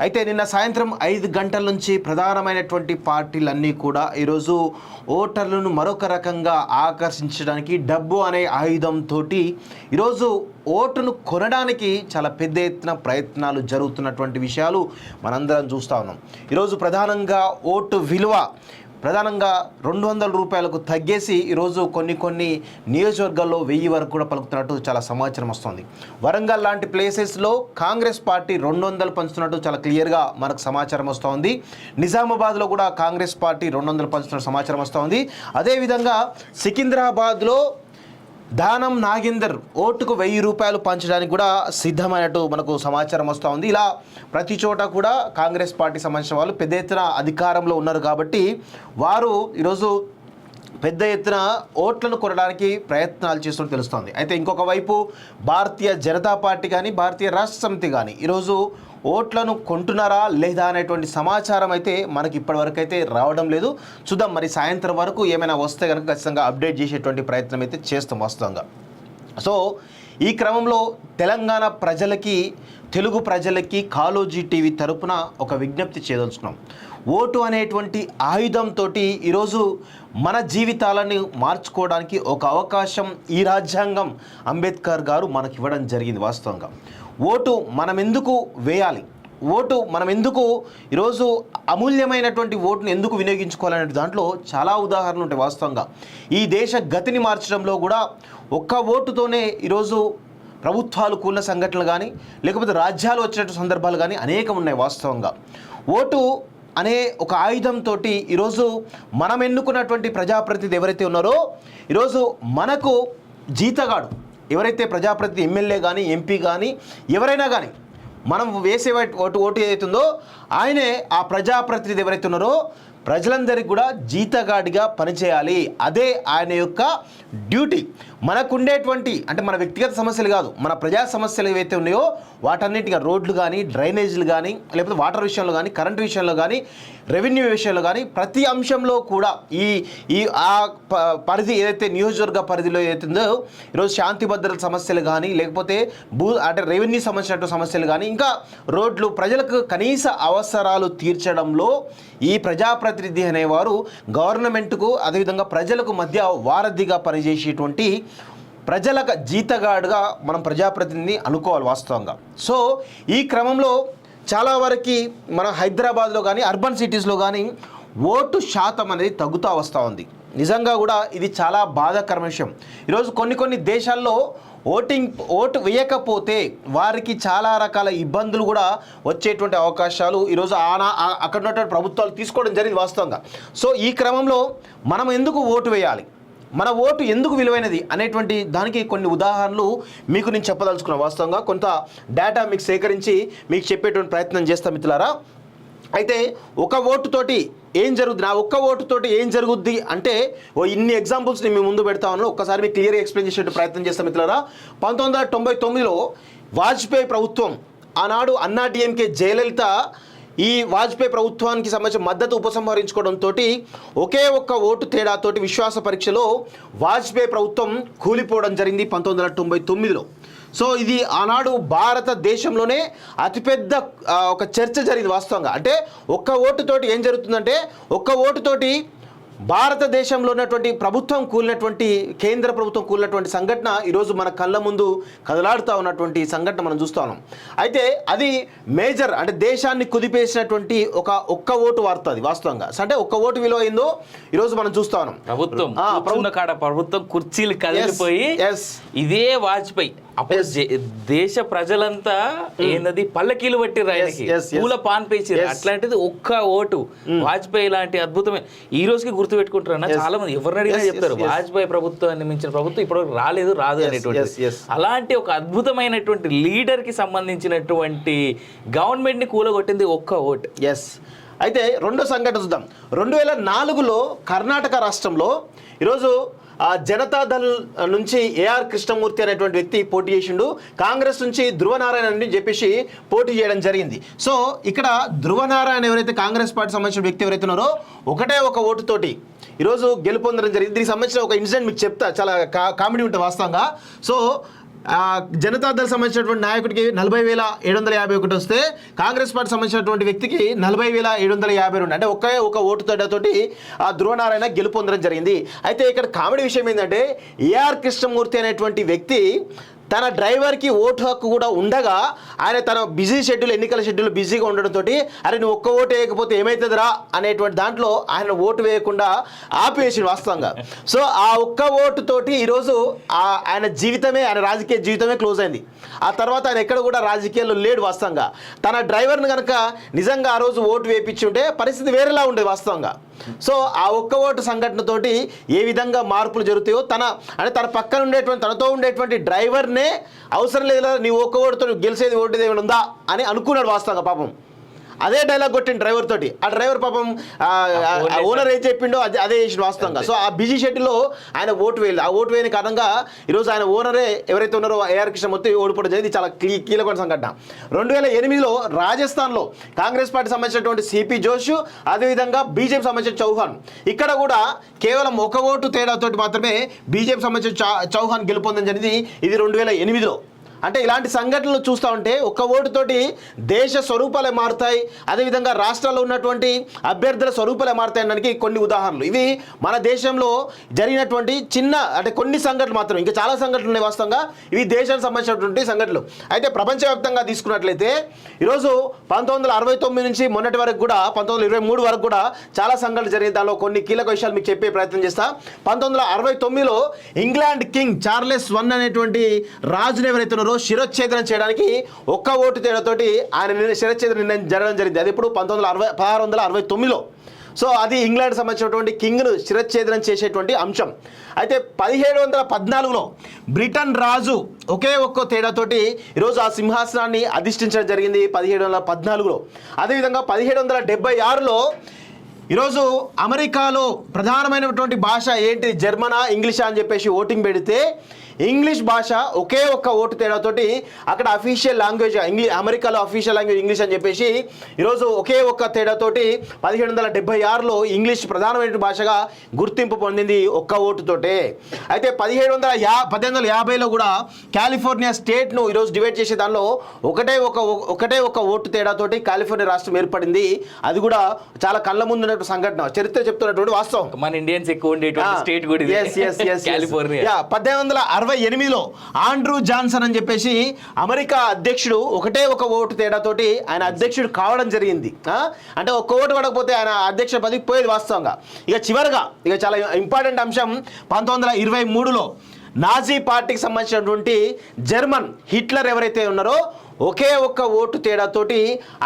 అయితే నిన్న సాయంత్రం 5 గంటల నుంచి ప్రధానమైనటువంటి పార్టీలన్నీ కూడా ఈరోజు ఓటర్లను మరొక రకంగా ఆకర్షించడానికి డబ్బు అనే ఆయుధంతో ఈరోజు ఓటును కొనడానికి చాలా పెద్ద ఎత్తున ప్రయత్నాలు జరుగుతున్నటువంటి విషయాలు మనందరం చూస్తూ ఉన్నాం. ఈరోజు ప్రధానంగా ఓటు విలువ ప్రధానంగా 200 రూపాయలకు తగ్గేసి ఈరోజు కొన్ని నియోజకవర్గాల్లో 1000 వరకు కూడా పలుకుతున్నట్టు చాలా సమాచారం వస్తుంది. వరంగల్ లాంటి ప్లేసెస్లో కాంగ్రెస్ పార్టీ 200 పంచుతున్నట్టు చాలా క్లియర్గా మనకు సమాచారం వస్తుంది. నిజామాబాద్లో కూడా కాంగ్రెస్ పార్టీ 200 పంచుతున్నట్టు సమాచారం వస్తుంది. అదేవిధంగా సికింద్రాబాద్లో దానం నాగేందర్ ఓటుకు 1000 రూపాయలు పంచడానికి కూడా సిద్ధమైనట్టు మనకు సమాచారం వస్తూ ఉంది. ఇలా ప్రతి చోట కూడా కాంగ్రెస్ పార్టీ సంబంధించిన వాళ్ళు పెద్ద ఎత్తున అధికారంలో ఉన్నారు కాబట్టి వారు ఈరోజు పెద్ద ఎత్తున ఓట్లను కొనడానికి ప్రయత్నాలు చేస్తున్నట్టు తెలుస్తోంది. అయితే ఇంకొక వైపు భారతీయ జనతా పార్టీ కానీ భారతీయ రాష్ట్ర సమితి కానీ ఈరోజు ఓట్లను కొంటున్నారా లేదా అనేటువంటి సమాచారం అయితే మనకి ఇప్పటివరకు అయితే రావడం లేదు. చూద్దాం, మరి సాయంత్రం వరకు ఏమైనా వస్తే కనుక ఖచ్చితంగా అప్డేట్ చేసేటువంటి ప్రయత్నం అయితే చేస్తాం వాస్తవంగా. సో ఈ క్రమంలో తెలంగాణ ప్రజలకి, తెలుగు ప్రజలకి కాలోజీ టీవీ తరపున ఒక విజ్ఞప్తి చేయదలుచుకున్నాం. ఓటు అనేటువంటి ఆయుధంతో ఈరోజు మన జీవితాలను మార్చుకోవడానికి ఒక అవకాశం ఈ రాజ్యాంగం అంబేద్కర్ గారు మనకి ఇవ్వడం జరిగింది. వాస్తవంగా ఓటు మనం ఎందుకు వేయాలి, ఓటు మనం ఎందుకు ఈరోజు అమూల్యమైనటువంటి ఓటును ఎందుకు వినియోగించుకోవాలనే దాంట్లో చాలా ఉదాహరణలు ఉంటాయి. వాస్తవంగా ఈ దేశ గతిని మార్చడంలో కూడా ఒక్క ఓటుతోనే ఈరోజు ప్రభుత్వాలు కూలిన సంఘటనలు కానీ లేకపోతే రాజ్యాలు వచ్చినటువంటి సందర్భాలు కానీ అనేకం ఉన్నాయి. వాస్తవంగా ఓటు అనే ఒక ఆయుధంతో ఈరోజు మనం ఎన్నుకున్నటువంటి ప్రజాప్రతినిధి ఎవరైతే ఉన్నారో ఈరోజు మనకు జీతగాడు ఎవరైతే ప్రజాప్రతినిధి ఎమ్మెల్యే కానీ ఎంపీ కానీ ఎవరైనా కానీ మనం వేసే ఓటు ఏదైతుందో ఆయనే ఆ ప్రజాప్రతినిధి ఎవరైతే ఉన్నారో ప్రజలందరికీ కూడా జీతగాడిగా పనిచేయాలి. అదే ఆయన యొక్క డ్యూటీ. మనకుండేటువంటి అంటే మన వ్యక్తిగత సమస్యలు కాదు, మన ప్రజా సమస్యలు ఏవైతే ఉన్నాయో వాటన్నిటిగా రోడ్లు కానీ, డ్రైనేజీలు కానీ, లేకపోతే వాటర్ విషయంలో కానీ, కరెంటు విషయంలో కానీ, రెవెన్యూ విషయంలో కానీ ప్రతి అంశంలో కూడా ఈ పరిధి ఏదైతే నియోజకవర్గ పరిధిలో ఏదైతుందో ఈరోజు శాంతి భద్రత సమస్యలు కానీ, లేకపోతే అంటే రెవెన్యూ సంబంధించినటువంటి సమస్యలు కానీ, ఇంకా రోడ్లు, ప్రజలకు కనీస అవసరాలు తీర్చడంలో ఈ ప్రజాప్రతినిధి అనేవారు గవర్నమెంట్కు అదేవిధంగా ప్రజలకు మధ్య వారధిగా పనిచేసేటువంటి ప్రజలకు జీతగాడుగా మనం ప్రజాప్రతినిధిని అనుకోవాలి వాస్తవంగా. సో ఈ క్రమంలో చాలా వరకు మన హైదరాబాద్లో కానీ అర్బన్ సిటీస్లో కానీ ఓటు శాతం అనేది తగ్గుతూ వస్తూ ఉంది. నిజంగా కూడా ఇది చాలా బాధాకరమైన విషయం. ఈరోజు కొన్ని దేశాల్లో ఓటు వేయకపోతే వారికి చాలా రకాల ఇబ్బందులు కూడా వచ్చేటువంటి అవకాశాలు ఈరోజు అక్కడ ఉన్నటువంటి ప్రభుత్వాలు తీసుకోవడం జరిగింది వాస్తవంగా. సో ఈ క్రమంలో మనం ఎందుకు ఓటు వేయాలి, మన ఓటు ఎందుకు విలువైనది అనేటువంటి దానికి కొన్ని ఉదాహరణలు మీకు నేను చెప్పదలుచుకున్నాను. వాస్తవంగా కొంత డేటా మీకు సేకరించి మీకు చెప్పేటువంటి ప్రయత్నం చేస్తాం మిత్రులారా. అయితే ఒక ఓటుతోటి ఏం జరుగుద్ది, నా ఒక్క ఓటుతోటి ఏం జరుగుద్ది అంటే ఇన్ని ఎగ్జాంపుల్స్ నేను మీ ముందు పెడతా ఉన్నాను. ఒక్కసారి మీకు క్లియర్గా ఎక్స్ప్లెయిన్ చేసే ప్రయత్నం చేస్తాం మిత్రులారా. 1999లో వాజ్పేయి ప్రభుత్వం, ఆనాడు అన్నా డిఎంకే జయలలిత ఈ వాజ్పేయి ప్రభుత్వానికి సంబంధించిన మద్దతు ఉపసంహరించుకోవడంతో ఒకే ఒక్క ఓటు తేడాతోటి విశ్వాస పరీక్షలో వాజ్పేయి ప్రభుత్వం కూలిపోవడం జరిగింది 1999లో. సో ఇది ఆనాడు భారతదేశంలోనే అతిపెద్ద ఒక చర్చ జరిగింది వాస్తవంగా. అంటే ఒక్క ఓటుతోటి ఏం జరుగుతుందంటే ఒక్క ఓటుతోటి భారతదేశంలో ఉన్నటువంటి ప్రభుత్వం కూలినటువంటి, కేంద్ర ప్రభుత్వం కూలినటువంటి సంఘటన ఈరోజు మన కళ్ళ ముందు కదలాడుతూ ఉన్నటువంటి సంఘటన మనం చూస్తూ ఉన్నాం. అయితే అది మేజర్ అంటే దేశాన్ని కుదిపేసినటువంటి ఒక్క ఓటు వార్త అది వాస్తవంగా. అంటే ఒక్క ఓటు విలువ ఏందో ఈరోజు మనం చూస్తూ ఉన్నాం. ప్రభుత్వం కుర్చీలు కదిలిపోయి ఇదే వాజ్పేయి అప్పుడు దేశ ప్రజలంతా ఏంటది పల్లకీలు పట్టిర్రు, ఆయనకి పూల పాన్ పేసిర్రు. అట్లాంటిది ఒక్క ఓటు వాజ్పేయి లాంటి అద్భుతమైన ఈ రోజుకి గుర్తు పెట్టుకుంటారన్న చాలా మంది ఎవరిని అడిగినా చెప్తారు వాజ్పేయి ప్రభుత్వాన్ని మించిన ప్రభుత్వం ఇప్పటివరకు రాదు అనేటువంటి. అలాంటి ఒక అద్భుతమైనటువంటి లీడర్ కి సంబంధించినటువంటి గవర్నమెంట్ ని కూలగొట్టింది ఒక్క ఓటు. అయితే రెండో సంఘటన చూద్దాం. 2004లో కర్ణాటక రాష్ట్రంలో ఈరోజు జనతాదళ్ నుంచి ఏఆర్ కృష్ణమూర్తి అనేటువంటి వ్యక్తి పోటీ చేసిండు. కాంగ్రెస్ నుంచి ధృవనారాయణ అని చెప్పేసి పోటీ చేయడం జరిగింది. సో ఇక్కడ ధృవనారాయణ ఎవరైతే కాంగ్రెస్ పార్టీ సంబంధించిన వ్యక్తి ఎవరైతే ఉన్నారో ఒకటే ఒక ఓటుతోటి ఈరోజు గెలుపొందడం జరిగింది. దీనికి సంబంధించిన ఒక ఇన్సిడెంట్ మీకు చెప్తా, చాలా కామెడీ ఉంటుంది వాస్తవంగా. సో జనతాదళ్ సంబంధించినటువంటి నాయకుడికి 40,751 వస్తే కాంగ్రెస్ పార్టీ సంబంధించినటువంటి వ్యక్తికి 40,752, అంటే ఒక ఓటు తేడాతోటి ధ్రువనారాయణ గెలుపొందడం జరిగింది. అయితే ఇక్కడ కామెడీ విషయం ఏంటంటే ఏఆర్ కృష్ణమూర్తి అనేటువంటి వ్యక్తి తన డ్రైవర్కి ఓటు హక్కు కూడా ఉండగా ఆయన తన బిజీ షెడ్యూల్, ఎన్నికల షెడ్యూల్ బిజీగా ఉండడంతో అరే నువ్వు ఒక్క ఓటు వేయకపోతే ఏమవుతుందిరా అనేటువంటి దాంట్లో ఆయన ఓటు వేయకుండా ఆపేసి వాస్తవంగా. సో ఆ ఒక్క ఓటుతోటి ఈరోజు ఆయన జీవితమే, ఆయన రాజకీయ జీవితమే క్లోజ్ అయింది. ఆ తర్వాత ఆయన ఎక్కడ కూడా రాజకీయాల్లో లేడు వాస్తవంగా. తన డ్రైవర్ని కనుక నిజంగా ఆ రోజు ఓటు వేయించి ఉంటే పరిస్థితి వేరేలా ఉండేది వాస్తవంగా. సో ఆ ఒక్క ఓటు సంఘటనతోటి ఏ విధంగా మార్పులు జరుగుతాయో తన పక్కన ఉండేటువంటి, తనతో ఉండేటువంటి డ్రైవర్నే అవసరం లేదు నీ ఒక్క ఓటుతో గెలిచేది ఓటు ఏమైనా ఉందా అని అనుకున్నాడు వాస్తవంగా. పాపం అదే డైలాగ్ కొట్టిండు డ్రైవర్ తోటి. ఆ డ్రైవర్ పాపం ఓనర్ ఏం చెప్పిండో అదే చేసిండు వాస్తవంగా. సో ఆ బిజీ షెడ్యూల్లో ఆయన ఓటు వేయలేదు. ఆ ఓటు వేయని కారణంగా ఈరోజు ఆయన ఓనరే ఎవరైతే ఉన్నారో ఏఆర్ కృష్ణమూర్తి ఓడిపోవడం జరిగింది. చాలా కీలకమైన సంఘటన. 2008లో రాజస్థాన్లో కాంగ్రెస్ పార్టీ సంబంధించినటువంటి సిపి జోష్, అదేవిధంగా బీజేపీ సంబంధించిన చౌహాన్, ఇక్కడ కూడా కేవలం ఒక ఓటు తేడాతోటి మాత్రమే బీజేపీ సంబంధించిన చౌహాన్ గెలుపొందడం జరిగింది. ఇది 2008లో. అంటే ఇలాంటి సంఘటనలు చూస్తూ ఉంటే ఒక్క ఓటుతోటి దేశ స్వరూపాలే మారుతాయి, అదేవిధంగా రాష్ట్రాల్లో ఉన్నటువంటి అభ్యర్థుల స్వరూపాలే మారుతాయి అనడానికి కొన్ని ఉదాహరణలు. ఇవి మన దేశంలో జరిగినటువంటి అంటే కొన్ని సంఘటనలు మాత్రం, ఇంకా చాలా సంఘటనలు ఉన్నాయి వాస్తవంగా. ఇవి దేశానికి సంబంధించినటువంటి సంఘటనలు. అయితే ప్రపంచవ్యాప్తంగా తీసుకున్నట్లయితే ఈరోజు 1969 నుంచి మొన్నటి వరకు కూడా 1923 వరకు కూడా చాలా సంఘటనలు జరిగింది. దానిలో కొన్ని కీలక విషయాలు మీకు చెప్పే ప్రయత్నం చేస్తా. 1969లో ఇంగ్లాండ్ కింగ్ చార్లెస్ I అనేటువంటి రాజును ఎవరైతే శిరచ్ఛేదనం చేయడానికి ఒక్క ఓటు తేడాతోటి ఆయన శిరచ్ఛేదన నిర్ణయం జరగడం జరిగింది. అది ఇప్పుడు 1669లో. సో అది ఇంగ్లాండ్ సంబంధించినటువంటి కింగ్ను శిరచ్ఛేదనం చేసేటువంటి అంశం. అయితే 1714లో బ్రిటన్ రాజు ఒకే ఒక్క తేడాతోటి ఈరోజు ఆ సింహాసనాన్ని అధిష్ఠించడం జరిగింది 1714లో. అదేవిధంగా 1776లో ఈరోజు అమెరికాలో ప్రధానమైనటువంటి భాష ఏంటి, జర్మనా ఇంగ్లీషా అని చెప్పేసి ఓటింగ్ పెడితే ఇంగ్లీష్ భాష ఒకే ఒక్క ఓటు తేడాతోటి అక్కడ అఫీషియల్ లాంగ్వేజ్ అమెరికాలో అఫీషియల్ లాంగ్వేజ్ ఇంగ్లీష్ అని చెప్పేసి ఈరోజు ఒకే ఒక్క తేడాతోటి 1776లో ఇంగ్లీష్ ప్రధానమైన భాషగా గుర్తింపు పొందింది ఒక్క ఓటుతోటే. అయితే 1850లో కూడా కాలిఫోర్నియా స్టేట్ను ఈరోజు డివైడ్ చేసే దానిలో ఒకటే ఒక ఓటు తేడాతోటి కాలిఫోర్నియా రాష్ట్రం ఏర్పడింది. అది కూడా చాలా కళ్ళ ముందు ఉన్నటువంటి సంఘటన, చరిత్ర చెప్తున్నటువంటి వాస్తవం. మన ఇండియన్స్ ఎక్కువ ఉండేటువంటి స్టేట్ కూడా కాలిఫోర్నియా. 1868లో ఆండ్రూ జాన్సన్ అని చెప్పేసి అమెరికా అధ్యక్షుడు ఒకటే ఒక ఓటు తేడాతోటి ఆయన అధ్యక్షుడు కావడం జరిగింది. అంటే ఒక్క ఓటు పడకపోతే ఆయన అధ్యక్ష పదవికి పోయేది వాస్తవంగా. చివరిగా చాలా ఇంపార్టెంట్ అంశం 1923లో నాజీ పార్టీకి సంబంధించినటువంటి జర్మన్ హిట్లర్ ఎవరైతే ఉన్నారో ఒకే ఒక్క ఓటు తేడాతోటి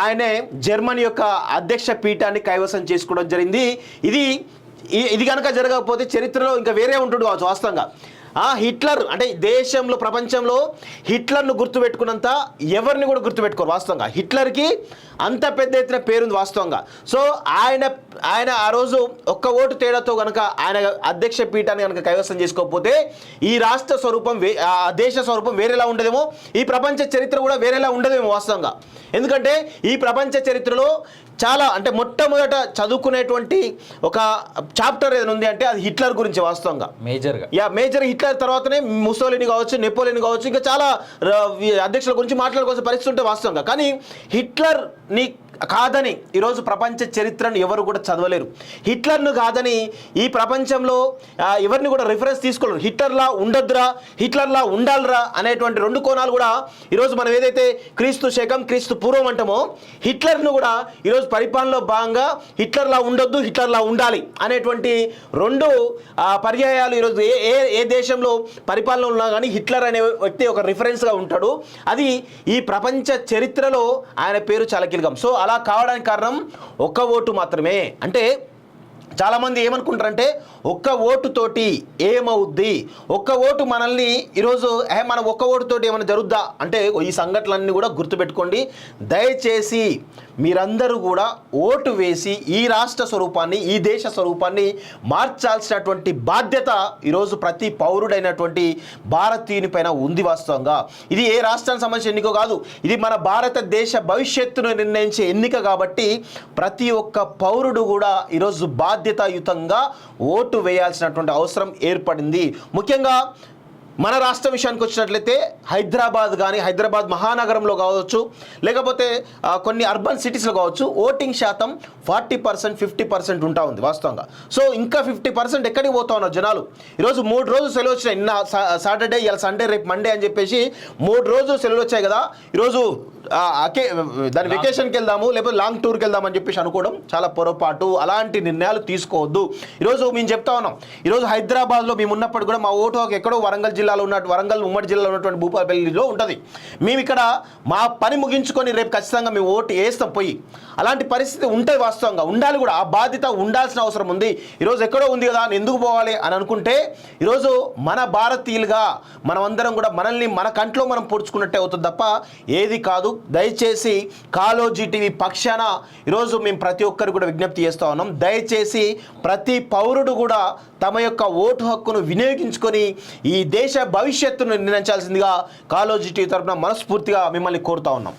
ఆయనే జర్మనీ యొక్క అధ్యక్ష పీఠాన్ని కైవసం చేసుకోవడం జరిగింది. ఇది కనుక జరగకపోతే చరిత్రలో ఇంకా వేరే ఉంటుంది కావచ్చు వాస్తవంగా. హిట్లర్ అంటే దేశంలో, ప్రపంచంలో హిట్లర్ను గుర్తుపెట్టుకున్నంత ఎవరిని కూడా గుర్తుపెట్టుకోరు వాస్తవంగా. హిట్లర్కి అంత పెద్ద ఎత్తున పేరుంది వాస్తవంగా. సో ఆయన ఆ రోజు ఒక్క ఓటు తేడాతో కనుక ఆయన అధ్యక్ష పీఠాన్ని కనుక కైవసం చేసుకోకపోతే ఈ రాష్ట్ర స్వరూపం, దేశ స్వరూపం వేరేలా ఉండదేమో, ఈ ప్రపంచ చరిత్ర కూడా వేరేలా ఉండదేమో వాస్తవంగా. ఎందుకంటే ఈ ప్రపంచ చరిత్రలో చాలా అంటే మొట్టమొదట చదువుకునేటువంటి ఒక చాప్టర్ ఏదైనా ఉంది అంటే అది హిట్లర్ గురించి వాస్తవంగా. మేజర్ హిట్లర్ తర్వాతనే ముసోలిని కావచ్చు, నెపోలియన్ కావచ్చు, ఇంకా చాలా అధ్యక్షుల గురించి మాట్లాడుకోవాల్సిన పరిస్థితి ఉంటే వాస్తవంగా. కానీ హిట్లర్ని కాదని ఈరోజు ప్రపంచ చరిత్రను ఎవరు కూడా చదవలేరు. హిట్లర్ను కాదని ఈ ప్రపంచంలో ఎవరిని కూడా రిఫరెన్స్ తీసుకోలేరు. హిట్లర్లా ఉండొద్దురా, హిట్లర్లా ఉండాలిరా అనేటువంటి రెండు కోణాలు కూడా ఈరోజు మనం ఏదైతే క్రీస్తు శకం, క్రీస్తు పూర్వం అంటామో హిట్లర్ను కూడా ఈరోజు పరిపాలనలో భాగంగా హిట్లర్లా ఉండొద్దు, హిట్లర్లా ఉండాలి అనేటువంటి రెండు పర్యాయాలు ఈరోజు ఏ దేశంలో పరిపాలన ఉన్నా కానీ హిట్లర్ అనే వ్యక్తి ఒక రిఫరెన్స్గా ఉంటాడు. అది ఈ ప్రపంచ చరిత్రలో ఆయన పేరు చాలా కీలకం. సో అలా కావడానికి కారణం ఒక్క ఓటు మాత్రమే. అంటే చాలామంది ఏమనుకుంటారంటే ఒక్క ఓటుతోటి ఏమవుద్ది, ఒక్క ఓటు మనల్ని ఈరోజు మనం ఒక్క ఓటుతోటి ఏమైనా జరుగుద్దా అంటే ఈ సంఘటనలన్నీ కూడా గుర్తుపెట్టుకోండి. దయచేసి మీరందరూ కూడా ఓటు వేసి ఈ రాష్ట్ర స్వరూపాన్ని, ఈ దేశ స్వరూపాన్ని మార్చాల్సినటువంటి బాధ్యత ఈరోజు ప్రతి పౌరుడైనటువంటి భారతీయుని పైన ఉంది వాస్తవంగా. ఇది ఏ రాష్ట్రానికి సంబంధించిన ఎన్నిక కాదు, ఇది మన భారతదేశ భవిష్యత్తును నిర్ణయించే ఎన్నిక. కాబట్టి ప్రతి ఒక్క పౌరుడు కూడా ఈరోజు బాధ్యతాయుతంగా ఓటు వేయాల్సినటువంటి అవసరం ఏర్పడింది. ముఖ్యంగా మన రాష్ట్ర విషయానికి వచ్చినట్లయితే హైదరాబాద్ కానీ హైదరాబాద్ మహానగరంలో కావచ్చు, లేకపోతే కొన్ని అర్బన్ సిటీస్లో కావచ్చు, ఓటింగ్ శాతం 40% 50% ఉంటా ఉంది వాస్తవంగా. సో ఇంకా 50% ఎక్కడికి పోతా ఉన్నారు జనాలు. ఈరోజు 3 రోజులు సెలవు వచ్చినాయి, నిన్న సాటర్డే, ఇలా సండే, రేపు మండే అని చెప్పేసి 3 రోజులు సెలవులు వచ్చాయి కదా. ఈరోజు దాని వెకేషన్కి వెళ్దాము, లేకపోతే లాంగ్ టూర్కి వెళ్దామని చెప్పేసి అనుకోవడం చాలా పొరపాటు. అలాంటి నిర్ణయాలు తీసుకోవద్దు. ఈరోజు మేము చెప్తా ఉన్నాం, ఈరోజు హైదరాబాద్లో మేము ఉన్నప్పుడు కూడా మా ఓటు హక్కు ఎక్కడో వరంగల్ జిల్లాలో ఉన్నట్టు, వరంగల్ ఉమ్మడి జిల్లాలో ఉన్నటువంటి భూపాలపల్లిలో ఉంటుంది. మేము ఇక్కడ మా పని ముగించుకొని రేపు ఖచ్చితంగా మేము ఓటు వేస్తాం పోయి. అలాంటి పరిస్థితి ఉంటుంది వాస్తవంగా, ఉండాలి కూడా. ఆ బాధ్యత ఉండాల్సిన అవసరం ఉంది. ఈరోజు ఎక్కడో ఉంది కదా అని ఎందుకు పోవాలి అని అనుకుంటే, ఈరోజు మన భారతీయులుగా మనమందరం కూడా మనల్ని మన కంట్లో మనం పొడుచుకున్నట్టే అవుతుంది తప్ప ఏది కాదు. దయచేసి కాలోజీ టీవీ పక్షాన ఈరోజు మేము ప్రతి ఒక్కరు కూడా విజ్ఞప్తి చేస్తూ ఉన్నాం. దయచేసి ప్రతి పౌరుడు కూడా తమ యొక్క ఓటు హక్కును వినియోగించుకొని ఈ దేశ భవిష్యత్తును నిర్ణయించాల్సిందిగా కాలోజీ టీవీ తరఫున మనస్ఫూర్తిగా మిమ్మల్ని కోరుతా ఉన్నాం.